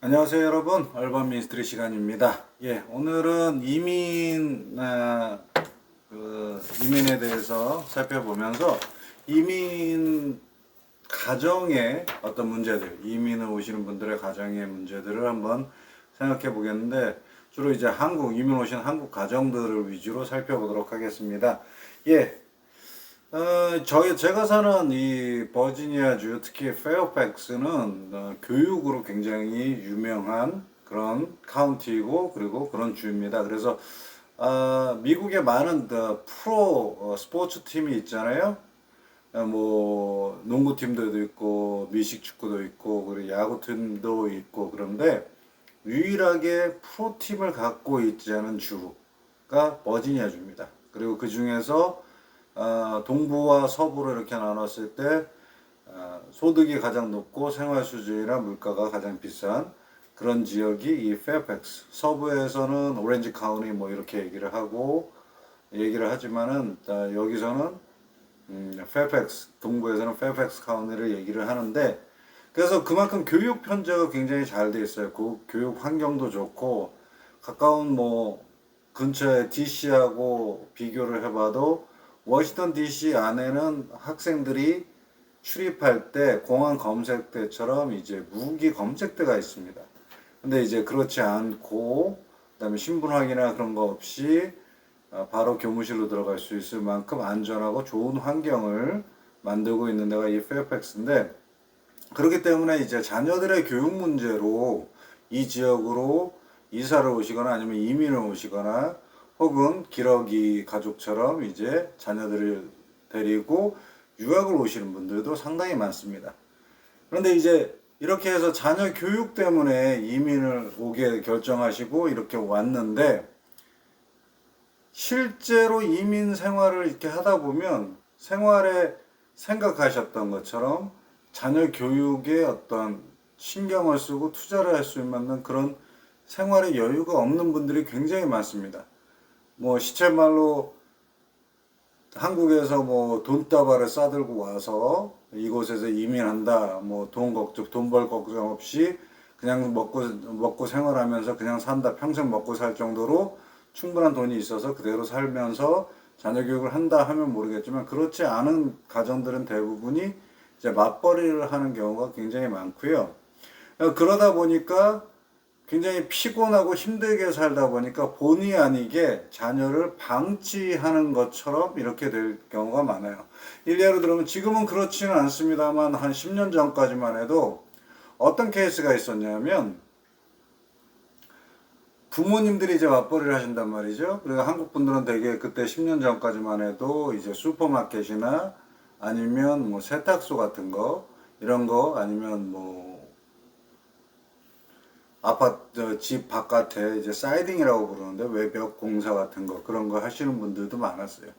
안녕하세요 여러분, 얼반 미스트리 시간입니다. 오늘은 이민에 대해서 살펴보면서 이민 가정의 어떤 문제들, 이민을 오시는 분들의 가정의 문제들을 한번 생각해 보겠는데, 주로 이제 이민 오신 한국 가정들을 위주로 살펴보도록 하겠습니다. 예, 제가 사는 이 버지니아주, 특히 페어팩스는 교육으로 굉장히 유명한 그런 카운티이고, 그리고 그런 주입니다. 그래서 미국에 많은 프로 스포츠 팀이 있잖아요. 뭐 농구팀도 있고 미식축구도 있고 그리고 야구팀도 있고, 그런데 유일하게 프로팀을 갖고 있지 않은 주가 버지니아주입니다. 그리고 그 중에서 동부와 서부로 이렇게 나눴을 때 소득이 가장 높고 생활 수준이나 물가가 가장 비싼 그런 지역이 이 페어팩스. 서부에서는 오렌지 카운티 뭐 이렇게 얘기를 하지만은 여기서는 페어팩스, 동부에서는 페어팩스 카운티를 얘기를 하는데, 그래서 그만큼 교육 편제가 굉장히 잘 돼 있어요. 그 교육 환경도 좋고, 가까운 뭐 근처에 DC하고 비교를 해봐도 워싱턴 DC 안에는 학생들이 출입할 때 공항 검색대처럼 이제 무기 검색대가 있습니다. 근데 이제 그렇지 않고, 그다음에 신분 확인이나 그런 거 없이 바로 교무실로 들어갈 수 있을 만큼 안전하고 좋은 환경을 만들고 있는 데가 이 페어팩스인데, 그렇기 때문에 이제 자녀들의 교육 문제로 이 지역으로 이사를 오시거나 아니면 이민을 오시거나, 혹은 기러기 가족처럼 이제 자녀들을 데리고 유학을 오시는 분들도 상당히 많습니다. 그런데 이제 이렇게 해서 자녀 교육 때문에 이민을 오게 결정하시고 이렇게 왔는데, 실제로 이민 생활을 이렇게 하다 보면 생활에 생각하셨던 것처럼 자녀 교육에 어떤 신경을 쓰고 투자를 할 수 있는 그런 생활의 여유가 없는 분들이 굉장히 많습니다. 뭐 시쳇말로 한국에서 뭐 돈다발을 싸들고 와서 이곳에서 이민한다, 뭐 돈 벌 걱정 없이 그냥 먹고 생활하면서 그냥 산다, 평생 먹고 살 정도로 충분한 돈이 있어서 그대로 살면서 자녀 교육을 한다 하면 모르겠지만, 그렇지 않은 가정들은 대부분이 이제 맞벌이를 하는 경우가 굉장히 많고요. 그러다 보니까 굉장히 피곤하고 힘들게 살다 보니까 본의 아니게 자녀를 방치하는 것처럼 이렇게 될 경우가 많아요. 일례로 들으면, 지금은 그렇지는 않습니다만 한 10년 전까지만 해도 어떤 케이스가 있었냐면, 부모님들이 이제 맞벌이를 하신단 말이죠. 그리고 한국 분들은 되게 그때 10년 전까지만 해도 이제 슈퍼마켓이나 아니면 뭐 세탁소 같은 거, 이런 거, 아니면 뭐 아파트 집 바깥에 이제 사이딩이라고 부르는데 외벽 공사 같은 거, 그런 거 하시는 분들도 많았어요.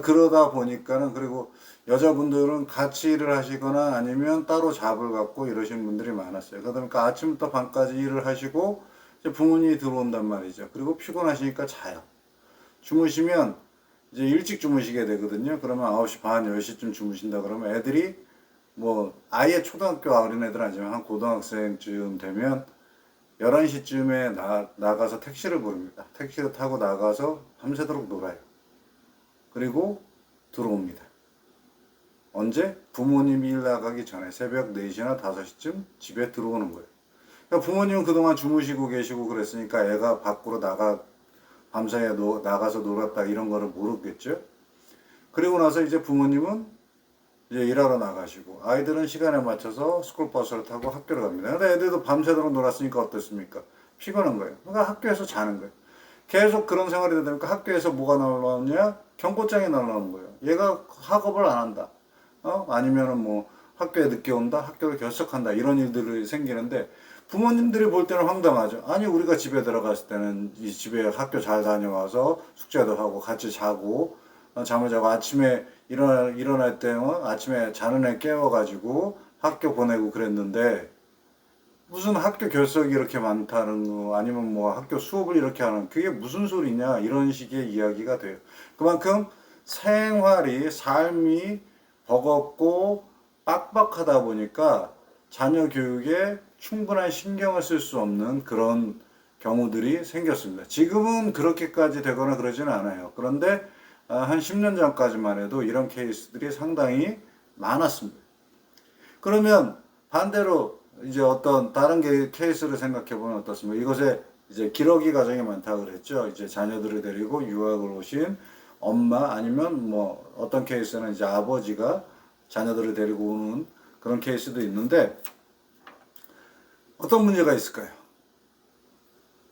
그러다 보니까는, 그리고 여자분들은 같이 일을 하시거나 아니면 따로 잡을 갖고 이러시는 분들이 많았어요. 그러다 보니까 아침부터 밤까지 일을 하시고 이제 부모님이 들어온단 말이죠. 그리고 피곤하시니까 자요. 주무시면 이제 일찍 주무시게 되거든요. 그러면 9시 반, 10시쯤 주무신다 그러면 애들이 뭐 아예 초등학교 어린애들 아니지만 한 고등학생쯤 되면 11시쯤에 나가서 택시를 부릅니다. 택시를 타고 나가서 밤새도록 놀아요. 그리고 들어옵니다. 언제? 부모님이 일 나가기 전에 새벽 4시나 5시쯤 집에 들어오는 거예요. 그러니까 부모님은 그동안 주무시고 계시고 그랬으니까 애가 밖으로 밤사이에 나가서 놀았다 이런 거를 모르겠죠. 그리고 나서 이제 부모님은 이제 일하러 나가시고, 아이들은 시간에 맞춰서 스쿨버스를 타고 학교를 갑니다. 근데 애들도 밤새도록 놀았으니까 어떻습니까? 피곤한 거예요. 그러니까 학교에서 자는 거예요. 계속 그런 생활이 되다 보니까 학교에서 뭐가 날라오냐? 경고장이 날라오는 거예요. 얘가 학업을 안 한다. 아니면은 뭐 학교에 늦게 온다, 학교를 결석한다, 이런 일들이 생기는데, 부모님들이 볼 때는 황당하죠. 아니, 우리가 집에 들어갔을 때는 이 집에 학교 잘 다녀와서 숙제도 하고 같이 자고 잠을 자고 아침에 일어날 때 아침에 자는 애 깨워가지고 학교 보내고 그랬는데, 무슨 학교 결석이 이렇게 많다는 거, 아니면 뭐 학교 수업을 이렇게 하는, 그게 무슨 소리냐, 이런 식의 이야기가 돼요. 그만큼 삶이 버겁고 빡빡하다 보니까 자녀 교육에 충분한 신경을 쓸 수 없는 그런 경우들이 생겼습니다. 지금은 그렇게까지 되거나 그러지는 않아요. 그런데 한 10년 전까지만 해도 이런 케이스들이 상당히 많았습니다. 그러면 반대로 이제 어떤 다른 케이스를 생각해 보면 어떻습니까? 이것에 이제 기러기 가정이 많다고 그랬죠. 이제 자녀들을 데리고 유학을 오신 엄마 아니면 뭐 어떤 케이스는 이제 아버지가 자녀들을 데리고 오는 그런 케이스도 있는데 어떤 문제가 있을까요?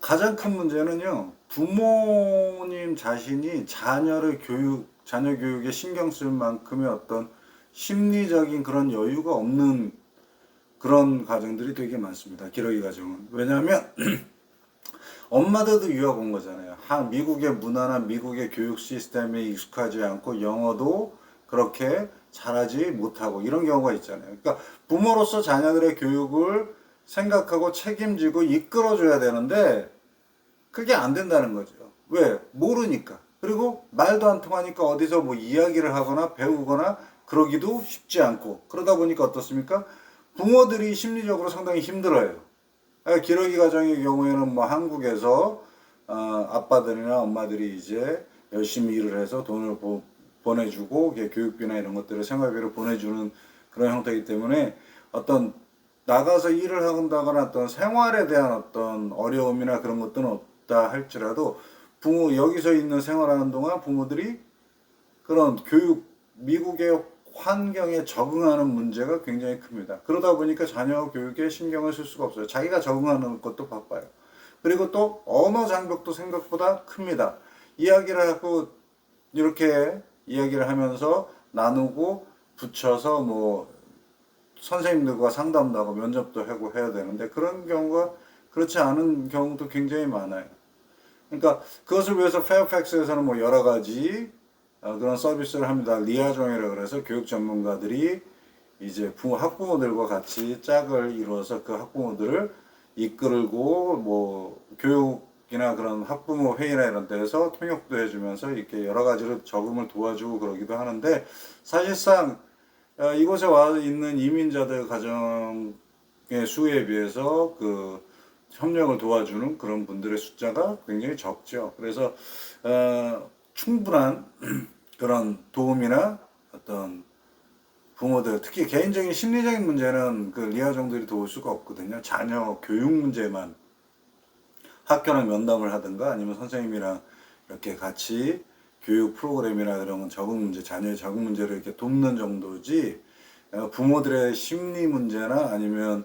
가장 큰 문제는요, 부모님 자신이 자녀 교육에 신경 쓸 만큼의 어떤 심리적인 그런 여유가 없는 그런 가정들이 되게 많습니다. 기러기 가정은. 왜냐하면 엄마들도 유학 온 거잖아요. 미국의 문화나 미국의 교육 시스템에 익숙하지 않고 영어도 그렇게 잘하지 못하고 이런 경우가 있잖아요. 그러니까 부모로서 자녀들의 교육을 생각하고 책임지고 이끌어줘야 되는데 그게 안 된다는 거죠. 왜? 모르니까. 그리고 말도 안 통하니까 어디서 뭐 이야기를 하거나 배우거나 그러기도 쉽지 않고 그러다 보니까 어떻습니까? 부모들이 심리적으로 상당히 힘들어요. 기러기 가정의 경우에는 뭐 한국에서 아빠들이나 엄마들이 이제 열심히 일을 해서 돈을 보내주고 교육비나 이런 것들을 생활비를 보내주는 그런 형태이기 때문에 어떤 나가서 일을 한다거나 어떤 생활에 대한 어떤 어려움이나 그런 것들은 없다 할지라도 여기서 있는 생활하는 동안 부모들이 그런 미국의 환경에 적응하는 문제가 굉장히 큽니다. 그러다 보니까 자녀 교육에 신경을 쓸 수가 없어요. 자기가 적응하는 것도 바빠요. 그리고 또 언어 장벽도 생각보다 큽니다. 이야기를 하고 이렇게 이야기를 하면서 나누고 붙여서 뭐 선생님들과 상담도 하고 면접도 하고 해야 되는데 그런 경우가 그렇지 않은 경우도 굉장히 많아요. 그러니까 그것을 위해서 페어팩스에서는 뭐 여러 가지 그런 서비스를 합니다. 리아종이라고 그래서 교육 전문가들이 이제 학부모들과 같이 짝을 이루어서 그 학부모들을 이끌고 뭐 교육이나 그런 학부모 회의나 이런 데서 통역도 해주면서 이렇게 여러 가지로 적응을 도와주고 그러기도 하는데 사실상 이곳에 와 있는 이민자들 가정의 수에 비해서 그 협력을 도와주는 그런 분들의 숫자가 굉장히 적죠. 그래서 충분한 그런 도움이나 어떤 부모들, 특히 개인적인 심리적인 문제는 그 리아종들이 도울 수가 없거든요. 자녀 교육 문제만 학교랑 면담을 하든가 아니면 선생님이랑 이렇게 같이 교육 프로그램이나 그런 건 자녀의 적응 문제를 이렇게 돕는 정도지 부모들의 심리 문제나 아니면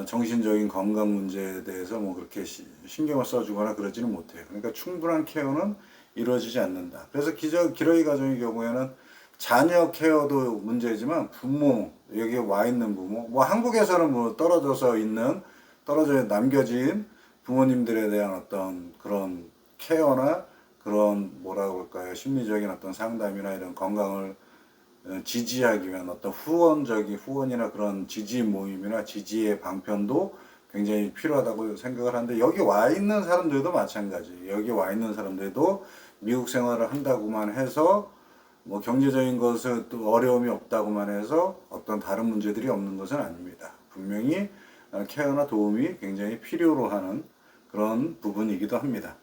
정신적인 건강 문제에 대해서 뭐 그렇게 신경을 써주거나 그러지는 못해요. 그러니까 충분한 케어는 이루어지지 않는다. 그래서 기러기 가정의 경우에는 자녀 케어도 문제지만 여기에 와 있는 부모, 뭐 한국에서는 뭐 떨어져 남겨진 부모님들에 대한 어떤 그런 케어나 그런 뭐라고 할까요? 심리적인 어떤 상담이나 이런 건강을 지지하기 위한 어떤 후원이나 그런 지지 모임이나 지지의 방편도 굉장히 필요하다고 생각을 하는데 여기 와 있는 사람들도 마찬가지. 여기 와 있는 사람들도 미국 생활을 한다고만 해서 뭐 경제적인 것은 또 어려움이 없다고만 해서 어떤 다른 문제들이 없는 것은 아닙니다. 분명히 케어나 도움이 굉장히 필요로 하는 그런 부분이기도 합니다.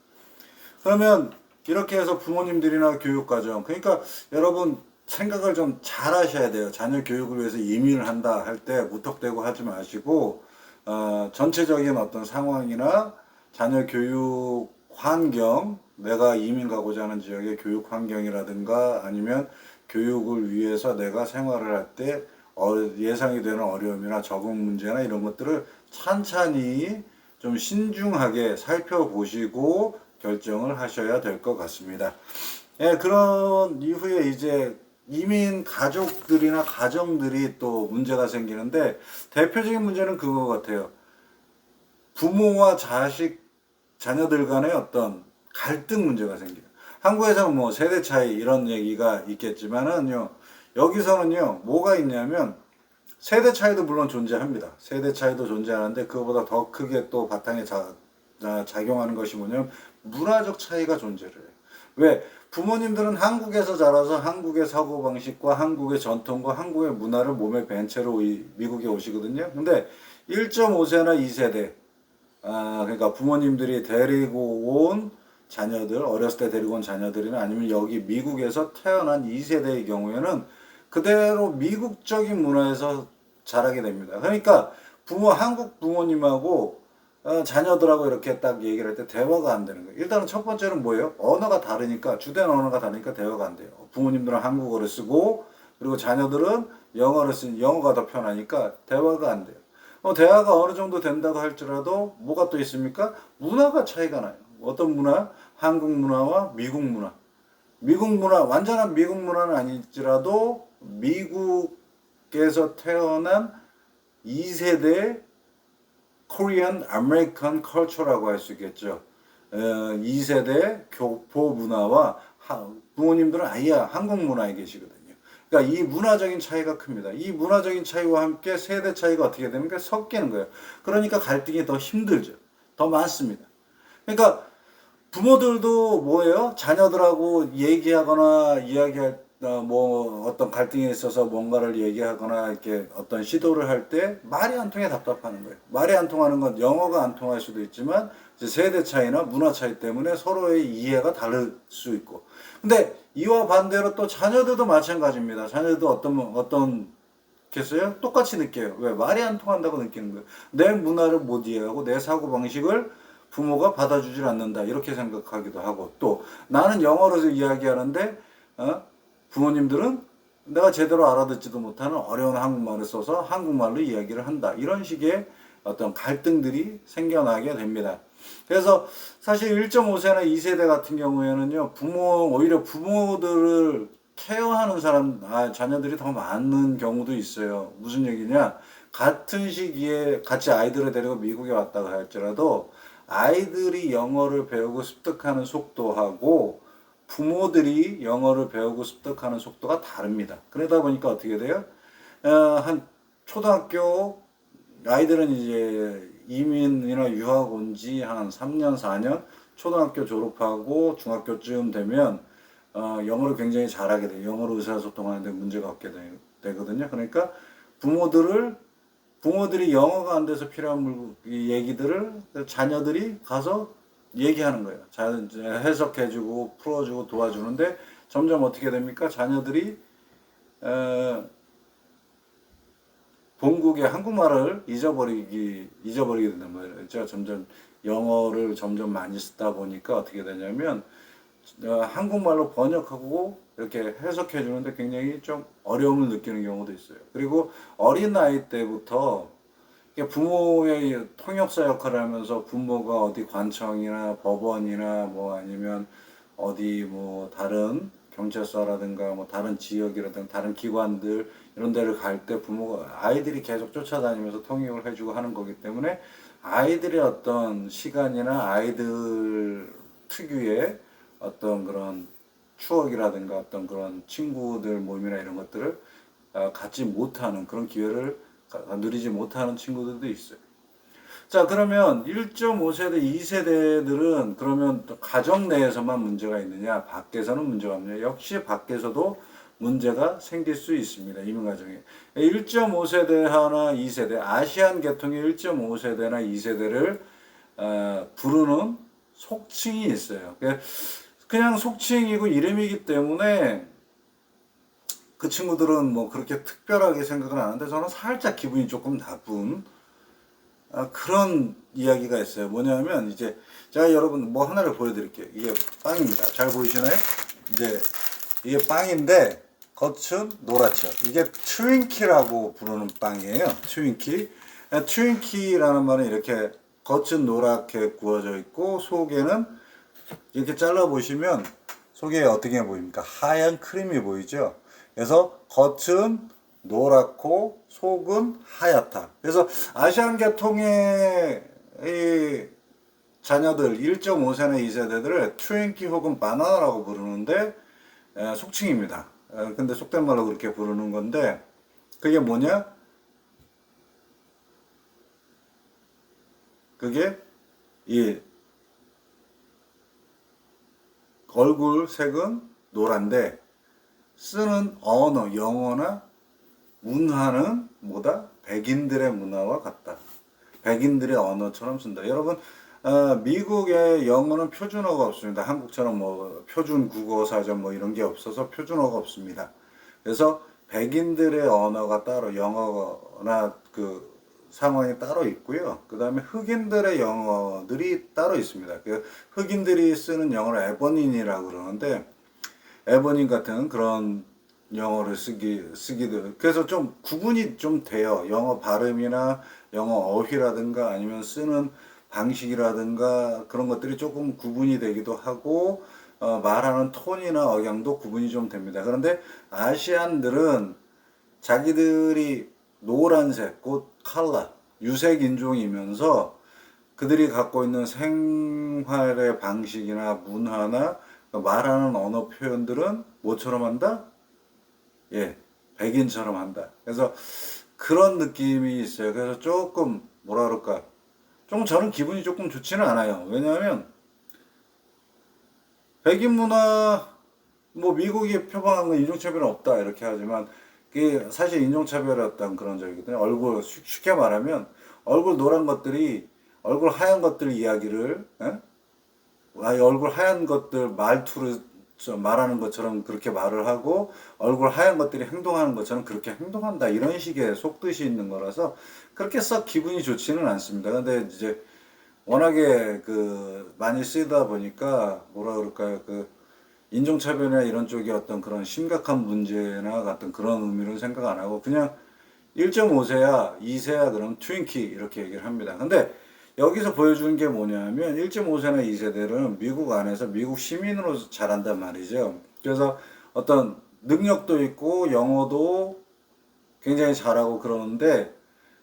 그러면 이렇게 해서 부모님들이나 교육과정, 그러니까 여러분 생각을 좀 잘 하셔야 돼요. 자녀 교육을 위해서 이민을 한다 할 때 무턱대고 하지 마시고 전체적인 어떤 상황이나 자녀 교육 환경, 내가 이민 가고자 하는 지역의 교육 환경이라든가 아니면 교육을 위해서 내가 생활을 할 때 예상이 되는 어려움이나 적응 문제나 이런 것들을 찬찬히 좀 신중하게 살펴보시고 결정을 하셔야 될 것 같습니다. 예, 그런 이후에 이제 이민 가족들이나 가정들이 또 문제가 생기는데 대표적인 문제는 그거 같아요. 부모와 자녀들 간의 어떤 갈등 문제가 생겨요. 한국에서는 뭐 세대 차이 이런 얘기가 있겠지만은요, 여기서는요, 뭐가 있냐면 세대 차이도 물론 존재합니다. 세대 차이도 존재하는데 그거보다 더 크게 또 바탕에 작용하는 것이 뭐냐면 문화적 차이가 존재를 해요. 왜? 부모님들은 한국에서 자라서 한국의 사고방식과 한국의 전통과 한국의 문화를 몸에 밴 채로 미국에 오시거든요. 근데 1.5세나 2세대, 그러니까 부모님들이 데리고 온 자녀들, 어렸을 때 데리고 온 자녀들이나 아니면 여기 미국에서 태어난 2세대의 경우에는 그대로 미국적인 문화에서 자라게 됩니다. 그러니까 한국 부모님하고 자녀들하고 이렇게 딱 얘기를 할 때 대화가 안 되는 거예요. 일단은 첫 번째는 뭐예요? 언어가 다르니까, 주된 언어가 다르니까 대화가 안 돼요. 부모님들은 한국어를 쓰고, 그리고 자녀들은 영어가 더 편하니까 대화가 안 돼요. 대화가 어느 정도 된다고 할지라도 뭐가 또 있습니까? 문화가 차이가 나요. 어떤 문화? 한국 문화와 미국 문화. 미국 문화, 완전한 미국 문화는 아니지라도 미국에서 태어난 2세대 코리안 아메리칸 컬처라고 할 수 있겠죠. 2세대 교포 문화와 부모님들은 아예 한국 문화에 계시거든요. 그러니까 이 문화적인 차이가 큽니다. 이 문화적인 차이와 함께 세대 차이가 어떻게 되는 게 섞이는 거예요. 그러니까 갈등이 더 힘들죠. 더 많습니다. 그러니까 부모들도 뭐예요? 자녀들하고 얘기하거나 이야기할 뭐 어떤 갈등에 있어서 뭔가를 얘기하거나 이렇게 어떤 시도를 할 때 말이 안 통해 답답하는 거예요. 말이 안 통하는 건 영어가 안 통할 수도 있지만 이제 세대 차이나 문화 차이 때문에 서로의 이해가 다를 수 있고. 근데 이와 반대로 또 자녀들도 마찬가지입니다. 자녀들도 겠어요? 똑같이 느껴요. 왜? 말이 안 통한다고 느끼는 거예요. 내 문화를 못 이해하고 내 사고방식을 부모가 받아주질 않는다. 이렇게 생각하기도 하고, 또 나는 영어로 이야기하는데 부모님들은 내가 제대로 알아듣지도 못하는 어려운 한국말을 써서 한국말로 이야기를 한다. 이런 식의 어떤 갈등들이 생겨나게 됩니다. 그래서 사실 1.5세나 2세대 같은 경우에는요, 오히려 부모들을 케어하는 자녀들이 더 많은 경우도 있어요. 무슨 얘기냐? 같은 시기에 같이 아이들을 데리고 미국에 왔다고 할지라도 아이들이 영어를 배우고 습득하는 속도하고 부모들이 영어를 배우고 습득하는 속도가 다릅니다. 그러다 보니까 어떻게 돼요? 한 초등학교 아이들은 이제 이민이나 유학 온 지 한 3년, 4년, 초등학교 졸업하고 중학교쯤 되면 영어를 굉장히 잘하게 돼요. 영어로 의사소통하는데 문제가 없게 되거든요. 그러니까 부모들이 영어가 안 돼서 필요한 얘기들을 자녀들이 가서 얘기하는 거예요. 해석해주고 풀어주고 도와주는데 점점 어떻게 됩니까? 자녀들이 본국의 한국말을 잊어버리게 된단 말이죠. 점점 영어를 점점 많이 쓰다 보니까 어떻게 되냐면 한국말로 번역하고 이렇게 해석해 주는데 굉장히 좀 어려움을 느끼는 경우도 있어요. 그리고 어린 나이 때부터 부모의 통역사 역할을 하면서 부모가 어디 관청이나 법원이나 뭐 아니면 어디 뭐 다른 경찰서라든가 뭐 다른 지역이라든가 다른 기관들 이런 데를 갈 때 부모가 아이들이 계속 쫓아다니면서 통역을 해주고 하는 거기 때문에 아이들의 어떤 시간이나 아이들 특유의 어떤 그런 추억이라든가 어떤 그런 친구들 모임이나 이런 것들을 갖지 못하는 그런 기회를 누리지 못하는 친구들도 있어요. 자, 그러면 1.5세대, 2세대들은 그러면 또 가정 내에서만 문제가 있느냐? 밖에서는 문제가 없느냐? 역시 밖에서도 문제가 생길 수 있습니다. 이민가정에. 1.5세대 하나 2세대, 아시안 계통의 1.5세대나 2세대를 부르는 속칭이 있어요. 그냥 속칭이고 이름이기 때문에 그 친구들은 뭐 그렇게 특별하게 생각은 안 하는데 저는 살짝 기분이 조금 나쁜 그런 이야기가 있어요. 뭐냐면 이제 제가 여러분 뭐 하나를 보여드릴게요. 이게 빵입니다. 잘 보이시나요? 이제 이게 빵인데 겉은 노랗죠. 이게 트윈키라고 부르는 빵이에요. 트윈키. 트윈키라는 말은 이렇게 겉은 노랗게 구워져 있고 속에는 이렇게 잘라 보시면 속에 어떻게 보입니까? 하얀 크림이 보이죠? 그래서 겉은 노랗고 속은 하얗다. 그래서 아시안 계통의 이 자녀들 1.5세나 2세대들을 트윈키 혹은 바나나라고 부르는데 속칭입니다. 근데 속된 말로 그렇게 부르는 건데 그게 뭐냐? 그게 이 얼굴 색은 노란데 쓰는 언어, 영어나 문화는 뭐다? 백인들의 문화와 같다. 백인들의 언어처럼 쓴다. 여러분, 미국의 영어는 표준어가 없습니다. 한국처럼 뭐 표준 국어 사전 뭐 이런 게 없어서 표준어가 없습니다. 그래서 백인들의 언어가 따로 영어나 그 상황이 따로 있고요. 그 다음에 흑인들의 영어들이 따로 있습니다. 그 흑인들이 쓰는 영어를 에버닌이라고 그러는데 에버닌 같은 그런 영어를 쓰기도 그래서 좀 구분이 좀 돼요. 영어 발음이나 영어 어휘라든가 아니면 쓰는 방식이라든가 그런 것들이 조금 구분이 되기도 하고 말하는 톤이나 억양도 구분이 좀 됩니다. 그런데 아시안들은 자기들이 노란색, 곧 컬러, 유색 인종이면서 그들이 갖고 있는 생활의 방식이나 문화나 말하는 언어 표현들은 뭐처럼 한다? 예, 백인처럼 한다. 그래서 그런 느낌이 있어요. 그래서 조금 뭐라 그럴까? 좀 저는 기분이 조금 좋지는 않아요. 왜냐하면 백인 문화 뭐 미국이 표방한 건 인종차별은 없다 이렇게 하지만 그게 사실 인종차별이었던 그런 적이거든요. 얼굴 쉽게 말하면 얼굴 노란 것들이 얼굴 하얀 것들 이야기를 얼굴 하얀 것들 말투를 말하는 것처럼 그렇게 말을 하고 얼굴 하얀 것들이 행동하는 것처럼 그렇게 행동한다 이런 식의 속뜻이 있는 거라서 그렇게 썩 기분이 좋지는 않습니다. 근데 이제 워낙에 그 많이 쓰다 보니까 뭐라 그럴까요? 그 인종차별이나 이런 쪽의 어떤 그런 심각한 문제나 같은 그런 의미를 생각 안 하고 그냥 1.5세야, 2세야 그럼 트윈키 이렇게 얘기를 합니다. 근데 여기서 보여주는 게 뭐냐면 1.5세나 2세들은 미국 안에서 미국 시민으로 자란단 말이죠. 그래서 어떤 능력도 있고 영어도 굉장히 잘하고 그러는데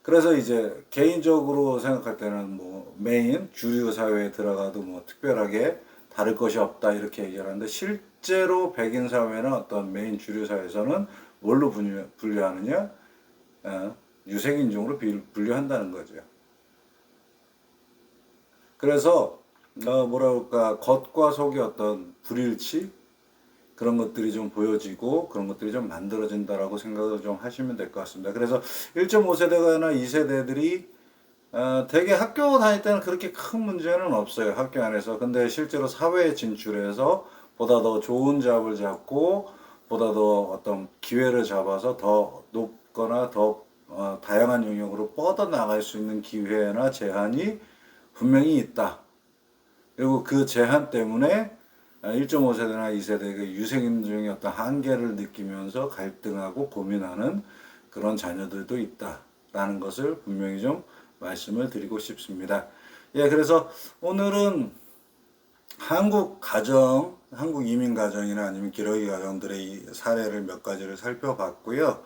그래서 이제 개인적으로 생각할 때는 뭐 메인 주류 사회에 들어가도 뭐 특별하게 다를 것이 없다 이렇게 얘기를 하는데 실제로 백인 사회나 어떤 메인 주류 사회에서는 뭘로 분류하느냐? 유색 인종으로 분류한다는 거죠. 그래서 뭐라 그럴까 겉과 속의 어떤 불일치 그런 것들이 좀 보여지고 그런 것들이 좀 만들어진다라고 생각을 좀 하시면 될 것 같습니다. 그래서 1.5세대나 2세대들이 되게 학교 다닐 때는 그렇게 큰 문제는 없어요. 학교 안에서. 근데 실제로 사회에 진출해서 보다 더 좋은 잡을 잡고 보다 더 어떤 기회를 잡아서 더 높거나 더 다양한 영역으로 뻗어나갈 수 있는 기회나 제한이 분명히 있다. 그리고 그 제한 때문에 1.5세대나 2세대의 유색인종의 어떤 한계를 느끼면서 갈등하고 고민하는 그런 자녀들도 있다라는 것을 분명히 좀 말씀을 드리고 싶습니다. 예, 그래서 오늘은 한국 가정, 한국 이민 가정이나 아니면 기러기 가정들의 이 사례를 몇 가지를 살펴봤고요.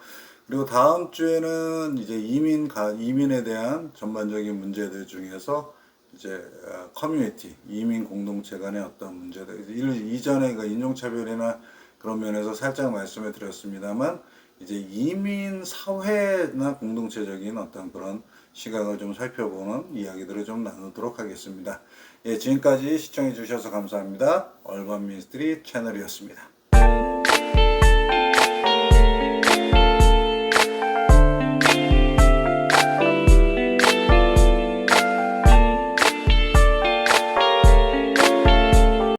그리고 다음 주에는 이제 이민에 대한 전반적인 문제들 중에서 이제 커뮤니티, 이민 공동체 간의 어떤 문제들, 이전에 그 인종차별이나 그런 면에서 살짝 말씀을 드렸습니다만, 이제 이민 사회나 공동체적인 어떤 그런 시각을 좀 살펴보는 이야기들을 좀 나누도록 하겠습니다. 예, 지금까지 시청해 주셔서 감사합니다. 얼반 미니스트리 채널이었습니다.